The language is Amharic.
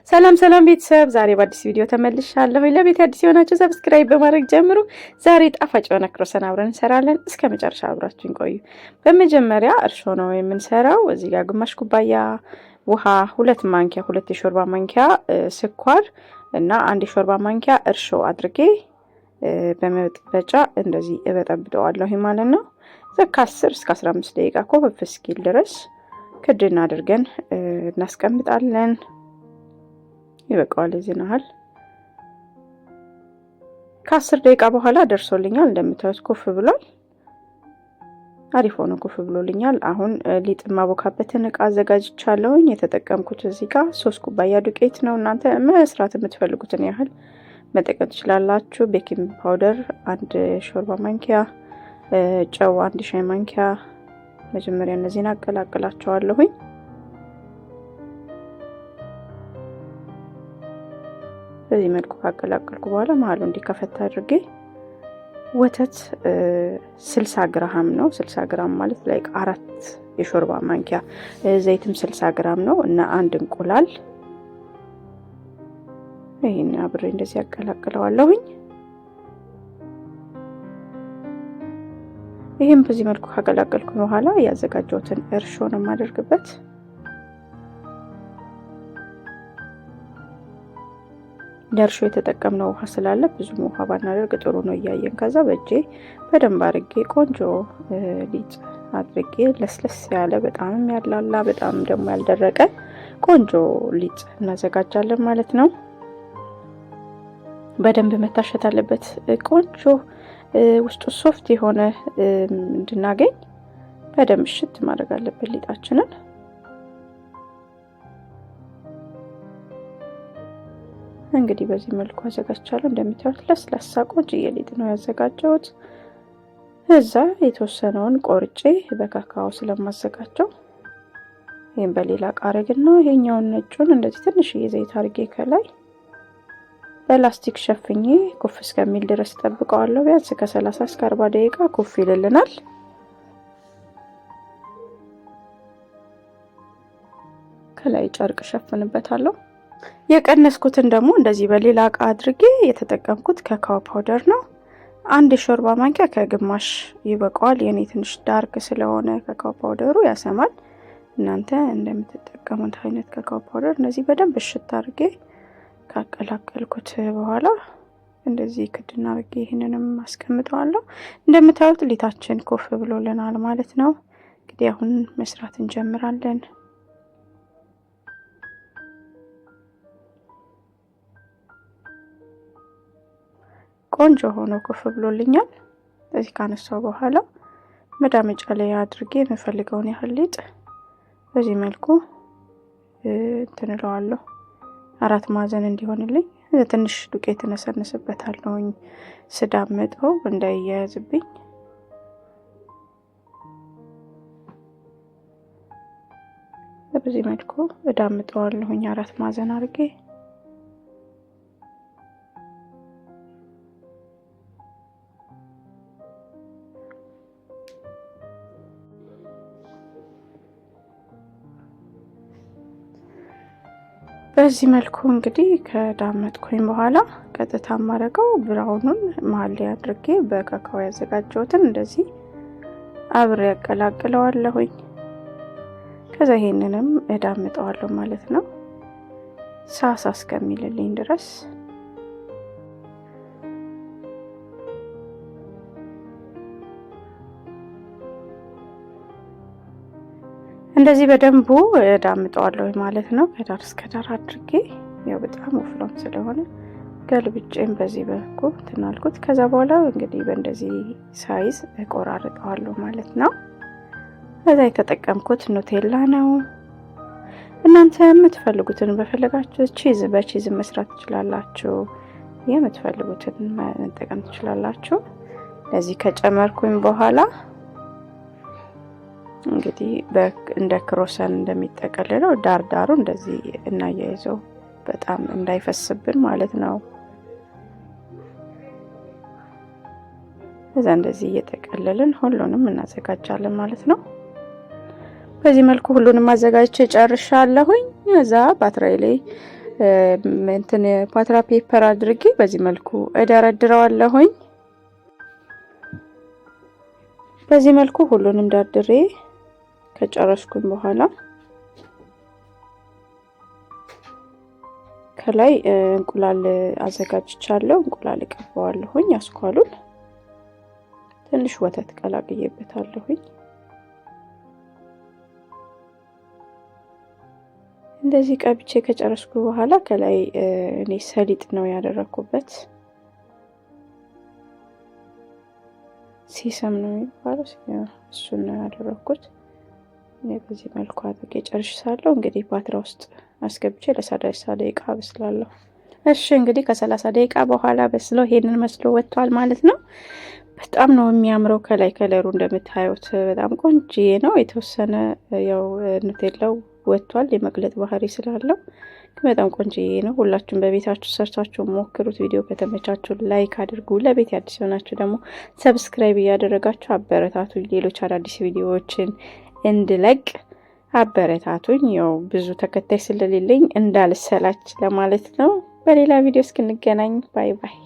ሰላም ሰላም ቤተሰብ፣ ዛሬ በአዲስ ቪዲዮ ተመልሻለሁ። ለቤት አዲስ የሆናችሁ ሰብስክራይብ በማድረግ ጀምሩ። ዛሬ ጣፋጭ የሆነ ክሮሰን አብረን እንሰራለን። እስከ መጨረሻ አብራችሁን ቆዩ። በመጀመሪያ እርሾ ነው የምንሰራው። እዚህ ጋር ግማሽ ኩባያ ውሃ፣ 2 ማንኪያ 2 የሾርባ ማንኪያ ስኳር እና 1 የሾርባ ማንኪያ እርሾ አድርጌ በመጥበጫ እንደዚህ እበጠብጠዋለሁ ማለት ነው። ከ10 እስከ 15 ደቂቃ ኮፈፍ እስኪል ድረስ ክድና አድርገን እናስቀምጣለን። ይበቃዋል። እዚህ ነሃል ከ10 ደቂቃ በኋላ ደርሶልኛል። እንደምታዩት ኮፍ ብሏል። አሪፍ ሆኖ ኮፍ ብሎልኛል። አሁን ሊጥ ማቦካበትን እቃ አዘጋጅቻለሁኝ። የተጠቀምኩት እዚህ ጋር 3 ኩባያ ዱቄት ነው። እናንተ መስራት የምትፈልጉትን ያህል መጠቀም ትችላላችሁ። ቤኪንግ ፓውደር 1 ሾርባ ማንኪያ፣ ጨው 1 ሻይ ማንኪያ። መጀመሪያ እነዚህን አቀላቅላቸዋለሁኝ። በዚህ መልኩ ካቀላቀልኩ በኋላ መሀሉ እንዲከፈት አድርጌ ወተት 60 ግራም ነው። 60 ግራም ማለት ላይ 4 የሾርባ ማንኪያ፣ ዘይትም 60 ግራም ነው እና 1 እንቁላል። ይሄን አብሬ እንደዚህ አቀላቅለዋለሁኝ። ይሄን በዚህ መልኩ ካቀላቀልኩ በኋላ ያዘጋጀሁትን እርሾ ነው የማደርግበት። ለእርሾ የተጠቀምነው ውሃ ስላለ ብዙም ውሃ ባናደርግ ጥሩ ነው። እያየን ከዛ በእጄ በደንብ አድርጌ ቆንጆ ሊጥ አድርጌ ለስለስ ያለ በጣም ያላላ በጣም ደግሞ ያልደረቀ ቆንጆ ሊጥ እናዘጋጃለን ማለት ነው። በደንብ መታሸት አለበት። ቆንጆ ውስጡ ሶፍት የሆነ እንድናገኝ በደንብ ሽት ማድረግ አለብን ሊጣችንን። እንግዲህ በዚህ መልኩ አዘጋጅቻለሁ። እንደምታዩት ለስላሳ ቆንጆ ሊጥ ነው ያዘጋጀሁት። እዛ የተወሰነውን ቆርጬ በካካኦ ስለማዘጋጀው ይሄን በሌላ እቃ አረግና ይሄኛውን ነጩን እንደዚህ ትንሽዬ ዘይት አድርጌ ከላይ በላስቲክ ሸፍኜ ኩፍ እስከሚል ድረስ ጠብቀዋለሁ። ቢያንስ ከ30 እስከ 40 ደቂቃ ኩፍ ይልልናል። ከላይ ጨርቅ ሸፍንበታለሁ። የቀነስኩትን ደግሞ እንደዚህ በሌላ እቃ አድርጌ የተጠቀምኩት ካካኦ ፓውደር ነው። 1 የሾርባ ማንኪያ ከግማሽ ይበቃዋል። የኔ ትንሽ ዳርክ ስለሆነ ካካኦ ፓውደሩ ያሰማል። እናንተ እንደምትጠቀሙት አይነት ካካኦ ፓውደር እንደዚህ በደንብ እሽት አድርጌ ካቀላቀልኩት በኋላ እንደዚህ ክድና አድርጌ ይሄንንም አስቀምጠዋለሁ። እንደምታዩት ሊጣችን ኮፍ ብሎልናል ማለት ነው። እንግዲህ አሁን መስራት እንጀምራለን። ቆንጆ ሆኖ ኮፍ ብሎልኛል። እዚህ ካነሳው በኋላ መዳመጫ ላይ አድርጌ የምፈልገውን ያህል ሊጥ በዚህ መልኩ እንትንለዋለሁ። 4 ማዕዘን እንዲሆንልኝ ትንሽ ዱቄት እነሰንስበታለሁኝ ስዳመጠው እንዳይያያዝብኝ። በዚህ መልኩ እዳምጠዋለሁኝ 4 ማዕዘን አድርጌ። በዚህ መልኩ እንግዲህ ከዳመጥኩኝ በኋላ ቀጥታ ማረገው ብራውኑን መሀል ላይ አድርጌ በካካኦ ያዘጋጀሁትን እንደዚህ አብሬ ያቀላቅለዋለሁኝ። ከዛ ይሄንንም እዳምጠዋለሁ ማለት ነው ሳሳ እስከሚልልኝ ድረስ። እንደዚህ በደንቡ ዳምጠዋለሁ ማለት ነው። ከዳር እስከ ዳር አድርጌ ያው በጣም ወፍራም ስለሆነ ገልብጬም በዚህ በኩል ትናልኩት። ከዛ በኋላ እንግዲህ በእንደዚህ ሳይዝ እቆራርጠዋለሁ ማለት ነው። ከዛ የተጠቀምኩት ኑቴላ ነው። እናንተ የምትፈልጉትን በፈለጋችሁ ቺዝ በቺዝ መስራት ትችላላችሁ። የምትፈልጉትን መጠቀም ትችላላችሁ። ለዚህ ከጨመርኩኝ በኋላ እንግዲህ እንደ ክሮሰን እንደሚጠቀልለው ዳር ዳሩ እንደዚህ እናያይዘው በጣም እንዳይፈስብን ማለት ነው። እዛ እንደዚህ እየተቀለልን ሁሉንም እናዘጋጃለን ማለት ነው። በዚህ መልኩ ሁሉንም አዘጋጅቼ ጨርሻለሁኝ። እዛ ባትራይ ላይ እንትን ፓትራ ፔፐር አድርጌ በዚህ መልኩ እደረድረዋለሁኝ። በዚህ መልኩ ሁሉንም ደርድሬ ከጨረስኩኝ በኋላ ከላይ እንቁላል አዘጋጅቻለሁ። እንቁላል እቀባዋለሁኝ። አስኳሉን ትንሽ ወተት ቀላቅዬበታለሁኝ። እንደዚህ ቀብቼ ከጨረስኩ በኋላ ከላይ እኔ ሰሊጥ ነው ያደረኩበት። ሲሰም ነው የሚባለው፣ እሱን ነው ያደረኩት። በዚህ መልኩ አድርጌ ጨርሻለሁ። እንግዲህ ፓትራ ውስጥ አስገብቼ ለ30 ደቂቃ በስላለሁ። እሺ እንግዲህ ከ30 ደቂቃ በኋላ በስሎ ይሄንን መስሎ ወጥቷል ማለት ነው። በጣም ነው የሚያምረው። ከላይ ከለሩ እንደምታዩት በጣም ቆንጆዬ ነው። የተወሰነ ያው ኑቴላው ወጥቷል የመቅለጥ ባህሪ ስላለው በጣም ቆንጆዬ ነው። ሁላችሁም በቤታችሁ ሰርታችሁ ሞክሩት። ቪዲዮ ከተመቻችሁ ላይክ አድርጉ። ለቤት አዲስ ሆናችሁ ደግሞ ሰብስክራይብ እያደረጋችሁ አበረታቱኝ። ሌሎች አዳዲስ ቪዲዮዎችን እንድለቅ አበረታቱኝ። ያው ብዙ ተከታይ ስለሌለኝ እንዳልሰላች ለማለት ነው። በሌላ ቪዲዮ እስክንገናኝ ባይ ባይ።